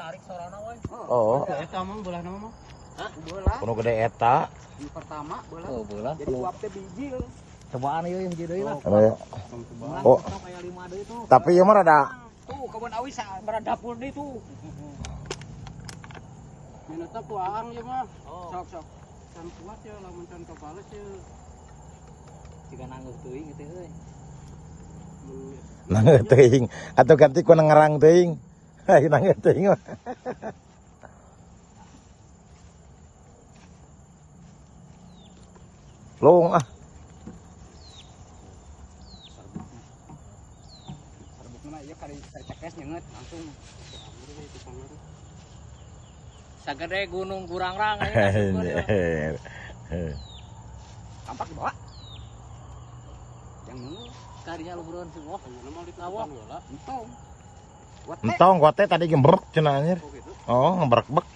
tarik sorana we. Oh. Eta mah bola nama mah. Hah? Bola. Kuno gede eta. Yang pertama bola. Oh, bola. Jadi uap teh biji. Cobaan ieu hiji deui lah. Oh. Kayak 5 deui tuh. Tapi ieu mah rada Tuh kebun awi berada dapur deui tuh. Minutna puang ieu mah. Sok. Can kuat ya lamun can kebales ya. Jika nangguh teuing gitu euy. nangeuh teuing atuh ganti ku ngerang teuing. Hayu nangeuh teuing mah. Long ah. Serbukna mah ieu kali cekes nyeungeut langsung. Sagede gunung Gurangrang aya. Anjir. Tampak di bawah. Yang nu Karinya luhureun sih wah. anu mah ditawak heula. Entong. Entong gua teh tadi gembrek cenah anjir. Oh gitu. Oh, ngebrek-brek.